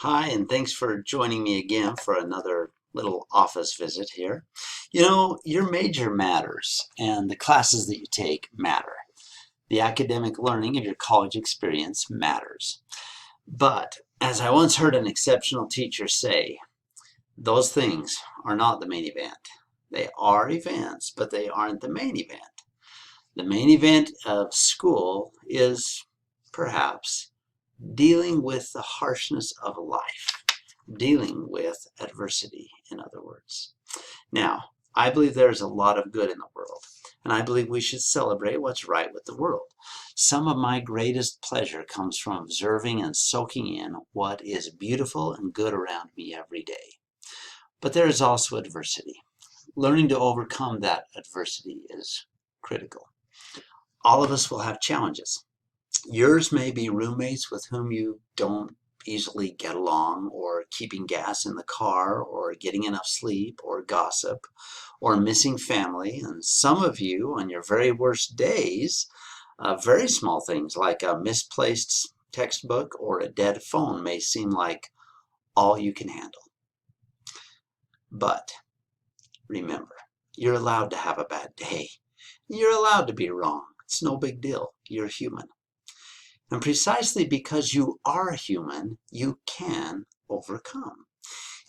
Hi, and thanks for joining me again for another little office visit here. You know, your major matters, and the classes that you take matter. The academic learning of your college experience matters. But, as I once heard an exceptional teacher say, those things are not the main event. They are events, but they aren't the main event. The main event of school is, perhaps, dealing with the harshness of life, dealing with adversity, in other words. Now, I believe there's a lot of good in the world, and I believe we should celebrate what's right with the world. Some of my greatest pleasure comes from observing and soaking in what is beautiful and good around me every day. But there is also adversity. Learning to overcome that adversity is critical. All of us will have challenges. Yours may be roommates with whom you don't easily get along, or keeping gas in the car, or getting enough sleep, or gossip, or missing family. And some of you, on your very worst days, very small things like a misplaced textbook or a dead phone may seem like all you can handle. But remember, you're allowed to have a bad day. You're allowed to be wrong. It's no big deal. You're human. And precisely because you are human, you can overcome.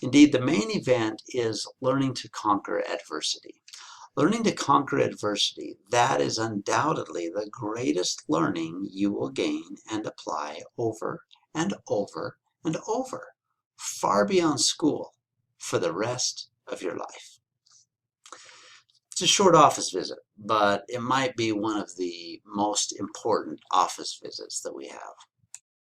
Indeed, the main event is learning to conquer adversity. Learning to conquer adversity, that is undoubtedly the greatest learning you will gain and apply over and over and over, far beyond school, for the rest of your life. It's a short office visit, but it might be one of the most important office visits that we have.